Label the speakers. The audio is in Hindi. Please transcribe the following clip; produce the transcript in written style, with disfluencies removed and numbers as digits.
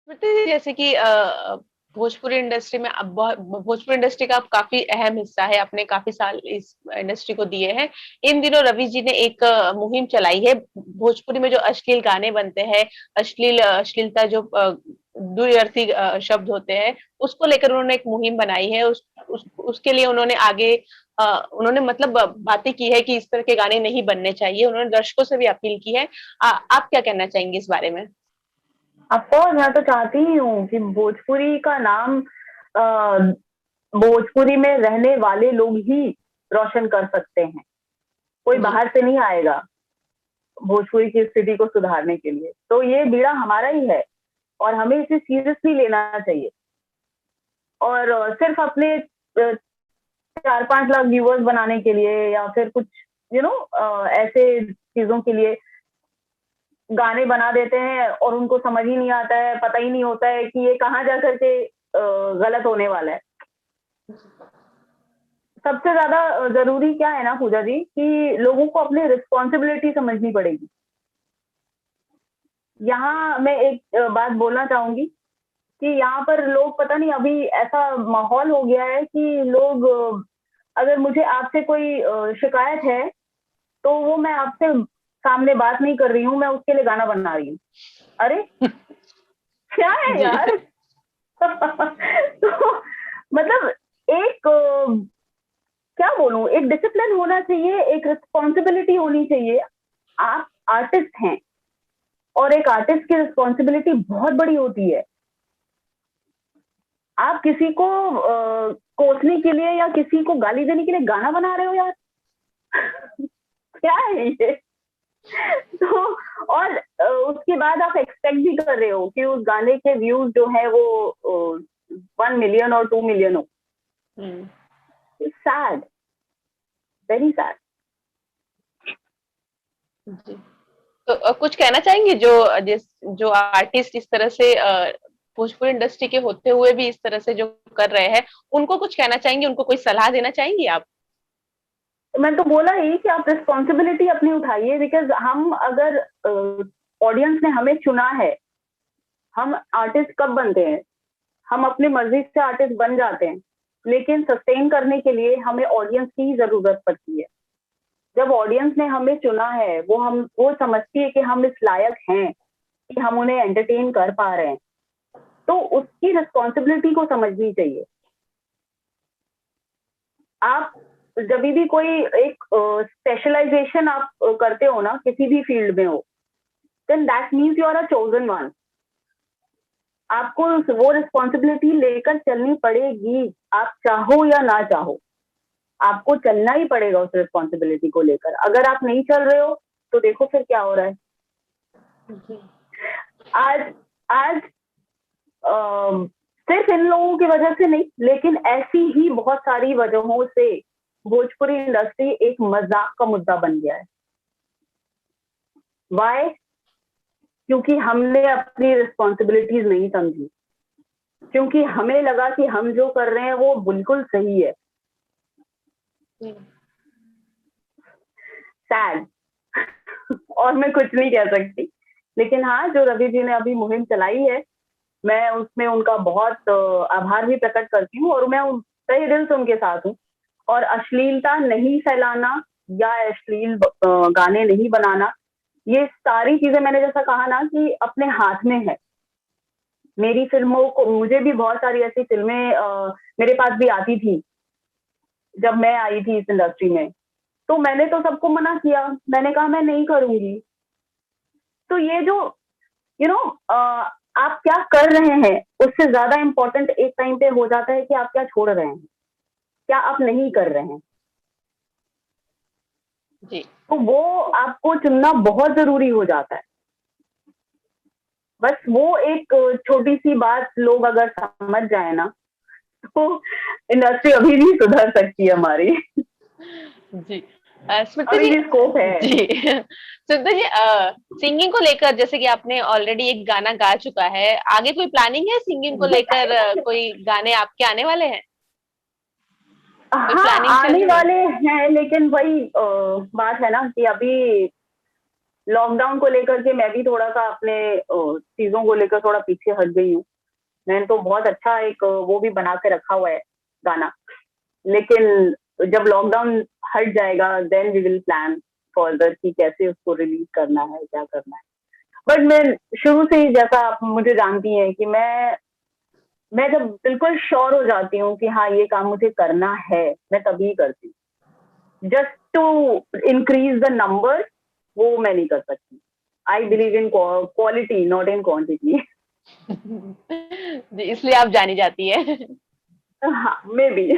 Speaker 1: स्मृति जी, जैसे कि भोजपुरी इंडस्ट्री में अब भोजपुरी इंडस्ट्री का अब काफी अहम हिस्सा है, आपने काफी साल इस इंडस्ट्री को दिए हैं। इन दिनों रवि जी ने एक मुहिम चलाई है भोजपुरी में जो अश्लील गाने बनते हैं, अश्लीलता जो दुर्अर्थी शब्द होते हैं, उसको लेकर उन्होंने एक मुहिम बनाई है। उसके लिए उन्होंने आगे उन्होंने मतलब बातें की है कि इस तरह के गाने नहीं बनने चाहिए। उन्होंने दर्शकों से भी अपील की है। आप क्या कहना चाहेंगे इस बारे में?
Speaker 2: अफकोर्स मैं तो चाहती ही हूँ कि भोजपुरी का नाम अ, भोजपुरी में रहने वाले लोग ही रोशन कर सकते हैं। कोई
Speaker 1: जी।
Speaker 2: बाहर से नहीं आएगा भोजपुरी की स्थिति को सुधारने के लिए। तो ये बीड़ा हमारा ही है और हमें इसे सीरियसली लेना चाहिए। और सिर्फ अपने 4-5 लाख व्यूअर्स बनाने के लिए या फिर कुछ ऐसे चीजों के लिए गाने बना देते हैं और उनको समझ ही नहीं आता है, पता ही नहीं होता है कि ये कहाँ जा करके गलत होने वाला है। सबसे ज्यादा जरूरी क्या है ना पूजा जी, कि लोगों को अपनी रिस्पॉन्सिबिलिटी समझनी पड़ेगी। यहाँ मैं एक बात बोलना चाहूंगी कि यहाँ पर लोग पता नहीं, अभी ऐसा माहौल हो गया है कि लोग अगर मुझे आपसे कोई शिकायत है तो वो मैं आपसे सामने बात नहीं कर रही हूँ, मैं उसके लिए गाना बना रही हूँ। अरे क्या है
Speaker 1: जी।
Speaker 2: यार। तो मतलब एक क्या बोलूं, एक डिसिप्लिन होना चाहिए, एक रिस्पॉन्सिबिलिटी होनी चाहिए। आप आर्टिस्ट हैं और एक आर्टिस्ट की रिस्पॉन्सिबिलिटी बहुत बड़ी होती है। आप किसी को कोसने के लिए या किसी को गाली देने के लिए गाना बना रहे हो यार। क्या है ये। तो और उसके बाद आप एक्सपेक्ट भी कर रहे हो कि उस गाने के व्यूज जो है वो 1 मिलियन और 2 मिलियन हो।
Speaker 1: हम्म।
Speaker 2: Sad, very sad.
Speaker 1: जी। तो कुछ कहना चाहेंगे जो जो आर्टिस्ट इस तरह से भोजपुरी इंडस्ट्री के होते हुए भी इस तरह से जो कर रहे हैं, उनको कुछ कहना चाहेंगे, उनको कोई सलाह देना चाहेंगी आप?
Speaker 2: मैं तो बोला ही कि आप रिस्पॉन्सिबिलिटी अपनी उठाइए, बिकॉज हम अगर ऑडियंस ने हमें चुना है। हम आर्टिस्ट कब बनते हैं? हम अपनी मर्जी से आर्टिस्ट बन जाते हैं, लेकिन सस्टेन करने के लिए हमें ऑडियंस की ही जरूरत पड़ती है। जब ऑडियंस ने हमें चुना है, वो समझती है कि हम इस लायक हैं कि हम उन्हें एंटरटेन कर पा रहे हैं, तो उसकी रिस्पॉन्सिबिलिटी को समझनी चाहिए। आप जब भी कोई एक स्पेशलाइजेशन आप करते हो ना, किसी भी फील्ड में हो, then that means you are a chosen one. आपको वो रिस्पॉन्सिबिलिटी लेकर चलनी पड़ेगी, आप चाहो या ना चाहो। आपको चलना ही पड़ेगा उस रिस्पॉन्सिबिलिटी को लेकर। अगर आप नहीं चल रहे हो तो देखो फिर क्या हो रहा है।
Speaker 1: जी।
Speaker 2: आज आज सिर्फ इन लोगों की वजह से नहीं, लेकिन ऐसी ही बहुत सारी वजहों से भोजपुरी इंडस्ट्री एक मजाक का मुद्दा बन गया है। वाई? क्योंकि हमने अपनी रिस्पॉन्सिबिलिटीज नहीं समझी, क्योंकि हमें लगा कि हम जो कर रहे हैं वो बिल्कुल सही है।
Speaker 1: जी।
Speaker 2: सैड। और मैं कुछ नहीं कह सकती। लेकिन हाँ, जो रवि जी ने अभी मुहिम चलाई है, मैं उसमें उनका बहुत आभार भी प्रकट करती हूँ और मैं तहे दिल से उनके साथ हूँ। और अश्लीलता नहीं फैलाना या अश्लील गाने नहीं बनाना, ये सारी चीजें मैंने जैसा कहा ना कि अपने हाथ में है। मेरी फिल्मों को, मुझे भी बहुत सारी ऐसी फिल्में मेरे पास भी आती थी जब मैं आई थी इस इंडस्ट्री में। तो मैंने तो सबको मना किया, मैंने कहा मैं नहीं करूंगी। तो ये जो यू you नो know, आप क्या कर रहे हैं उससे ज्यादा इम्पोर्टेंट एक टाइम पे हो जाता है कि आप क्या छोड़ रहे हैं, क्या आप नहीं कर रहे हैं।
Speaker 1: जी।
Speaker 2: तो वो आपको चुनना बहुत जरूरी हो जाता है। बस वो एक छोटी सी बात लोग अगर समझ जाए ना, तो इंडस्ट्री अभी भी सुधर सकती है हमारी।
Speaker 1: जी। स्मृति
Speaker 2: अभी
Speaker 1: जी।
Speaker 2: भी स्कोप है।
Speaker 1: जी। स्मृति जी, सिंगिंग को लेकर जैसे कि आपने ऑलरेडी एक गाना गा चुका है, आगे कोई प्लानिंग है सिंगिंग को लेकर? कोई गाने आपके आने वाले हैं? कोई
Speaker 2: हाँ,
Speaker 1: प्लानिंग चल
Speaker 2: आने
Speaker 1: रही है?
Speaker 2: वाले हैं, लेकिन वही बात है ना कि अभी लॉकडाउन को लेकर के मैं भी थोड़ा सा अपने चीजों को लेकर थोड़ा पीछे हट गई हूँ। मैंने तो बहुत अच्छा एक वो भी बना के रखा हुआ है गाना, लेकिन जब लॉकडाउन हट जाएगा then we will plan further कि कैसे उसको रिलीज करना है, क्या करना है। बट मैं शुरू से ही, जैसा आप मुझे जानती हैं कि मैं जब बिल्कुल श्योर हो जाती हूँ कि हाँ ये काम मुझे करना है, मैं तभी करती हूँ। Just to increase the number, वो मैं नहीं कर सकती। I believe in quality not in quantity.
Speaker 1: जी, इसलिए आप जानी जाती है।
Speaker 2: हाँ मे बी।